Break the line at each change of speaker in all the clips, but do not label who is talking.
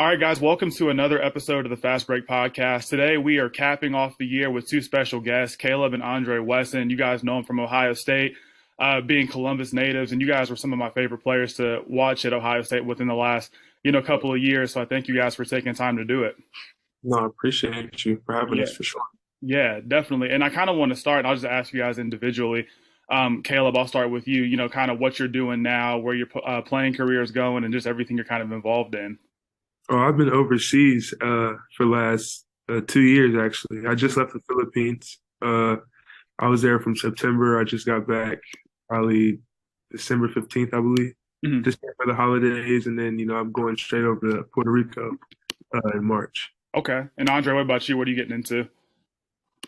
All right, guys, welcome to another episode of the Fastbreak podcast. Today, we are capping off the year with two special guests, Kaleb and Andre Wesson. You guys know them from Ohio State, being Columbus natives, and you guys were some of my favorite players to watch at Ohio State within the last, couple of years. So I thank you guys for taking time to do it.
No, I appreciate you for having
Yeah,
us for sure.
yeah, definitely. And I kind of want to start, and I'll just ask you guys individually. Kaleb, I'll start with you, kind of what you're doing now, where your playing career is going, and just everything you're kind of involved in.
Oh, I've been overseas for the last 2 years, actually. I just left the Philippines. I was there from September. I just got back probably December 15th, I believe,
Mhm.
just for the holidays. And then, I'm going straight over to Puerto Rico in March.
Okay. And Andre, what about you? What are you getting into?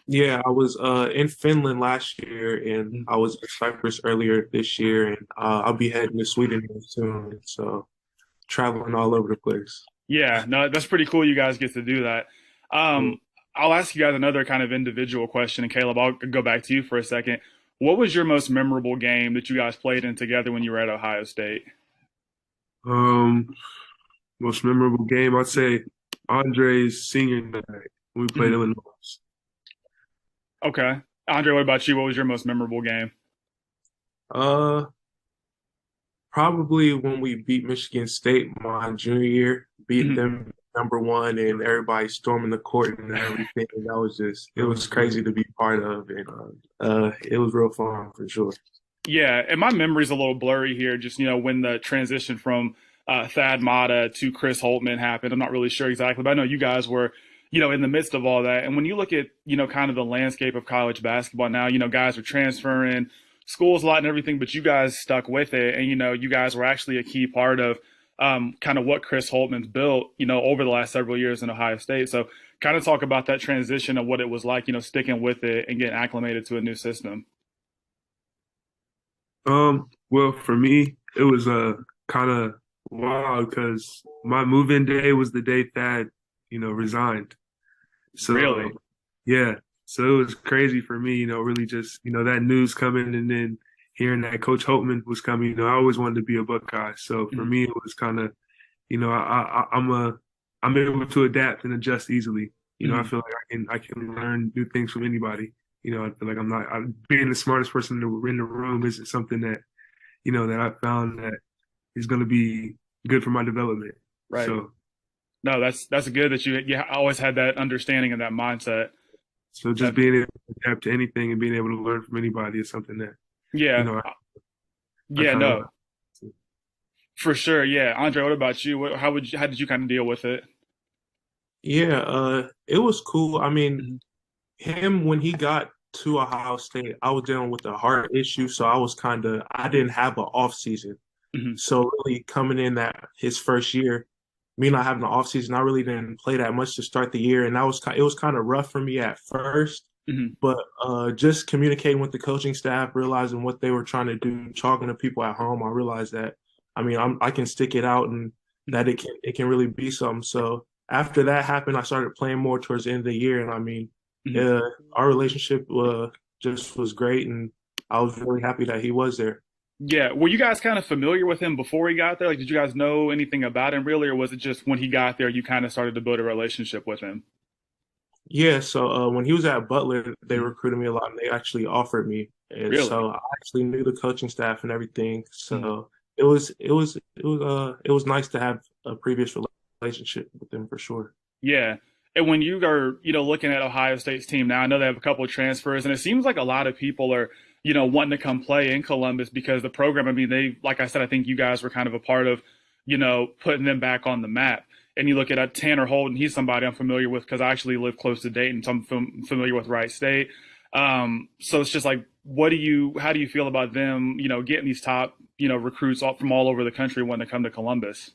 Yeah, I was in Finland last year, and I was in Cyprus earlier this year, and I'll be heading to Sweden here soon. So traveling all over the place.
Yeah, no, that's pretty cool. You guys get to do that. Um, I'll ask you guys another kind of individual question, and Kaleb, I'll go back to you for a second. What was your most memorable game that you guys played in together when you were at Ohio State?
Um, Most memorable game, I'd say Andre's senior night when we played
Mhm.
Illinois.
Okay. Andre, what about you? What was your most memorable game?
Uh, Probably when we beat Michigan State my junior year, beat
Mhm.
them number one, and everybody storming the court and everything. And that was it was crazy to be part of, and it was real fun for sure.
Yeah, and my memory's a little blurry here. Just when the transition from Thad Matta to Chris Holtman happened, I'm not really sure exactly, but I know you guys were, in the midst of all that. And when you look at, kind of the landscape of college basketball now, guys are transferring schools a lot and everything, but you guys stuck with it, and you guys were actually a key part of kind of what Chris Holtman's built, over the last several years in Ohio State. So, kind of talk about that transition of what it was like, sticking with it and getting acclimated to a new system.
Well, for me, it was kind of wild because my move-in day was the day Thad, resigned. So
Really?
yeah, so it was crazy for me, really just, that news coming and then hearing that Coach Holtman was coming, I always wanted to be a Buckeye. So for
Mhm.
me, it was kind of, I'm able to adapt and adjust easily. I
Mhm.
feel like I can learn new things from anybody. I feel like I'm being the smartest person in the room isn't something that I found that is going to be good for my development.
Right.
So,
No, that's good that you always had that understanding and that mindset.
so just being
Definitely.
able to adapt to anything and being able to learn from anybody is something that, you
Yeah.
know, I
Yeah,
kind of
no. For sure. Yeah. Andre, what about you? How did you kind of deal with it?
yeah, it was cool. I mean,
Mhm.
him when he got to Ohio State, I was dealing with a heart issue, so I didn't have an off season.
Mhm.
So really coming in that his first year, me not having an off season, I really didn't play that much to start the year, and it was kind of rough for me at first.
Mhm.
But just communicating with the coaching staff, realizing what they were trying to do, talking to people at home, I realized that I mean I can stick it out and that
Mhm.
it can really be something. So after that happened, I started playing more towards the end of the year, and I mean,
Mhm.
uh, our relationship just was great, and I was really happy that he was there.
Yeah. Were you guys kind of familiar with him before he got there? Like, did you guys know anything about him really, or was it just when he got there you kind of started to build a relationship with him?
Yeah, so when he was at Butler, they
Mhm.
recruited me a lot, and they actually offered me, and
Really?
so I actually knew the coaching staff and everything.
Mhm.
So it was nice to have a previous relationship with them for sure.
Yeah. And when you are, looking at Ohio State's team now, I know they have a couple of transfers, and it seems like a lot of people are, wanting to come play in Columbus because the program, I mean, like I said, I think you guys were kind of a part of, putting them back on the map. And you look at Tanner Holden, he's somebody I'm familiar with because I actually live close to Dayton, so I'm familiar with Wright State. So it's just like, how do you feel about them, getting these top, recruits from all over the country when they come to Columbus?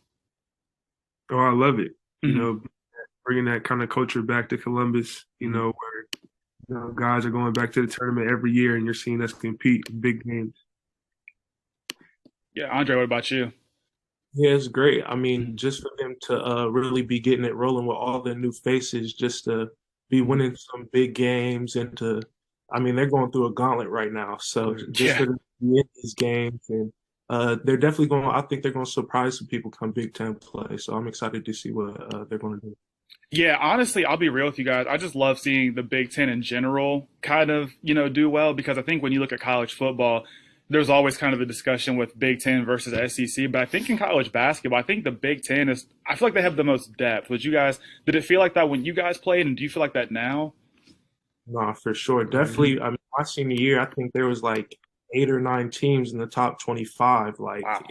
Oh, I love it.
Hmm.
Bringing that kind of culture back to Columbus.
Hmm.
Where guys are going back to the tournament every year, and you're seeing us compete in big games.
Yeah, Andre, what about you?
Yeah, it's great. I mean,
Hmm.
just for them to really be getting it rolling with all the new faces, just to be
Hmm.
winning some big games I mean, they're going through a gauntlet right now. So just
Yeah.
for them to be in these games and they're definitely going. I think they're going to surprise some people come Big Ten play. So I'm excited to see what they're going to do.
Yeah, honestly, I'll be real with you guys. I just love seeing the Big Ten in general kind of, do well because I think when you look at college football, there's always kind of a discussion with Big Ten versus SEC. But I think in college basketball, I think the Big Ten is, I feel like they have the most depth. Did it feel like that when you guys played? And do you feel like that now?
No, for sure, definitely. I mean, my senior year, I think there was like 8 or 9 teams in the top 25.
Wow.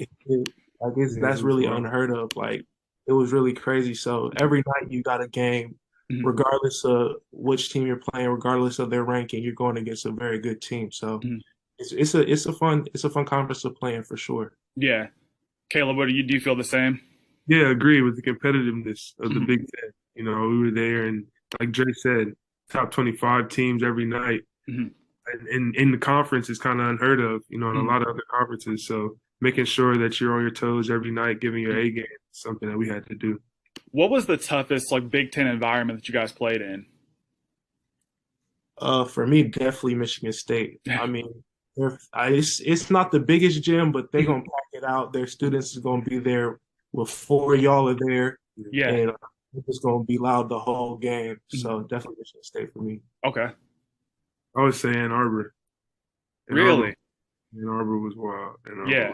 That's really unheard of. Like it was really crazy. So every night you got a game,
Mhm.
regardless of which team you're playing, regardless of their ranking, you're going against a very good team. So
Mhm.
it's a fun conference to play in for sure.
Yeah. Caleb, do you feel the same?
Yeah, I agree with the competitiveness of the
Mhm.
Big Ten. We were there, and like Dre said, top 25 teams every night.
Mhm.
And in the conference is kind of unheard of, in a
Mhm.
lot of other conferences. So making sure that you're on your toes every night, giving your A game, is something that we had to do.
What was the toughest like Big Ten environment that you guys played in?
For me, definitely Michigan State. I mean, it's not the biggest gym, but they're gonna pack it out. Their students is gonna be there with 4 of y'all are there,
Yeah.
and it's gonna be loud the whole game.
Mhm.
So definitely Michigan State for me.
Okay.
I would say Ann Arbor. Ann Arbor,
Really?
Ann Arbor was wild. Ann Arbor.
Yeah.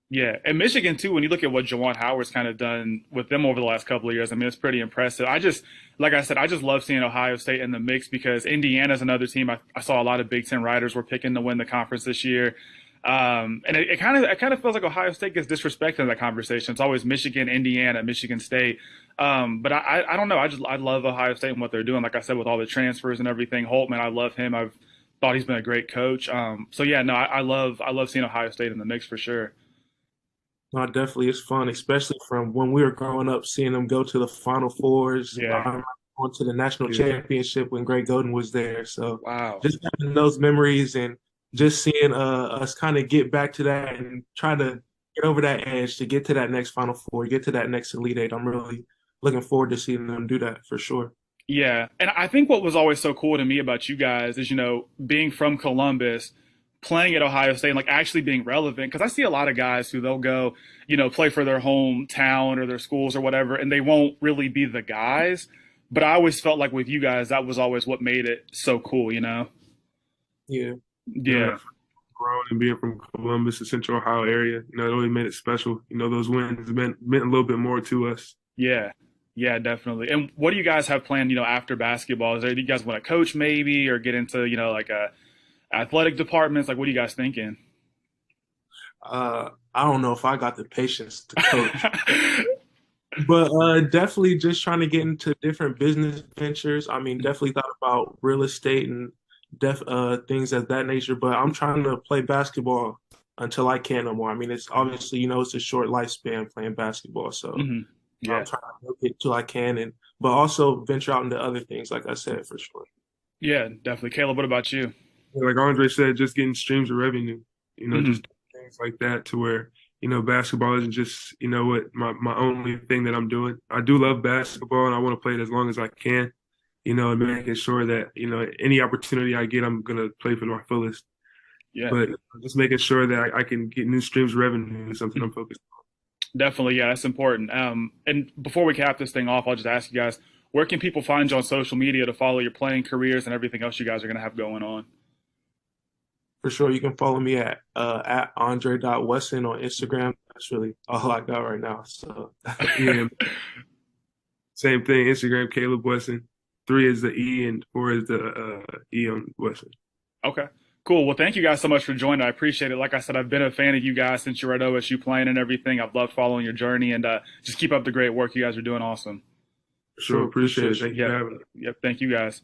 Yeah, and Michigan too. When you look at what Jawan Howard's kind of done with them over the last couple of years, I mean, it's pretty impressive. Like I said, I just love seeing Ohio State in the mix because Indiana's another team. I saw a lot of Big Ten writers were picking to win the conference this year, and it kind of feels like Ohio State gets disrespected in that conversation. It's always Michigan, Indiana, Michigan State. But I don't know. I love Ohio State and what they're doing. Like I said, with all the transfers and everything, Holtman, I love him. I've thought he's been a great coach. So yeah, no, I love seeing Ohio State in the mix for sure.
No, definitely it's fun, especially from when we were growing up, seeing them go to the Final Fours. I
Yeah.
remember going to the national championship when Greg Golden was there. So
Wow.
just having those memories and just seeing us kind of get back to that and try to get over that edge to get to that next Final Four, get to that next Elite Eight. I'm really looking forward to seeing them do that for sure.
Yeah. And I think what was always so cool to me about you guys is, being from Columbus, playing at Ohio State, and like actually being relevant. Because I see a lot of guys who they'll go, play for their hometown or their schools or whatever, and they won't really be the guys. But I always felt like with you guys, that was always what made it so cool.
Yeah. Yeah.
Yeah.
Growing and being from Columbus, the Central Ohio area, it really made it special. Those wins meant a little bit more to us.
Yeah. Yeah, definitely. And what do you guys have planned, after basketball? Do you guys want to coach maybe or get into, like a athletic departments? Like, what are you guys thinking?
I don't know if I got the patience to coach, but definitely just trying to get into different business ventures. I mean, definitely thought about real estate and things of that nature. But I'm trying to play basketball until I can no more. I mean, it's obviously it's a short lifespan playing basketball, so
Hmm.
I'm
Yeah.
trying to milk it till I can, and but also venture out into other things, like I said, for sure.
Yeah, definitely. Caleb, what about you?
Like Andre said, just getting streams of revenue,
Hmm.
just things like that to where, basketball isn't just, what my only thing that I'm doing. I do love basketball and I want to play it as long as I can, and making sure that, any opportunity I get, I'm going to play for my fullest.
Yeah.
But just making sure that I can get new streams of revenue is something I'm focused
Definitely, yeah, that's important. And before we cap this thing off, I'll just ask you guys, where can people find you on social media to follow your playing careers and everything else you guys are going to have going on?
for sure. You can follow me at Andre.Wesson on Instagram. That's really all I got right now. So yeah, same thing. Instagram, Kaleb Wesson. 3 is the E and 4 is the E on Wesson.
Okay, cool. Well, thank you guys so much for joining. I appreciate it. Like I said, I've been a fan of you guys since you were at OSU playing and everything. I've loved following your journey and just keep up the great work. You guys are doing awesome.
For sure. Appreciate it. Thank you for
Yep.
having me.
Yep. Thank you guys.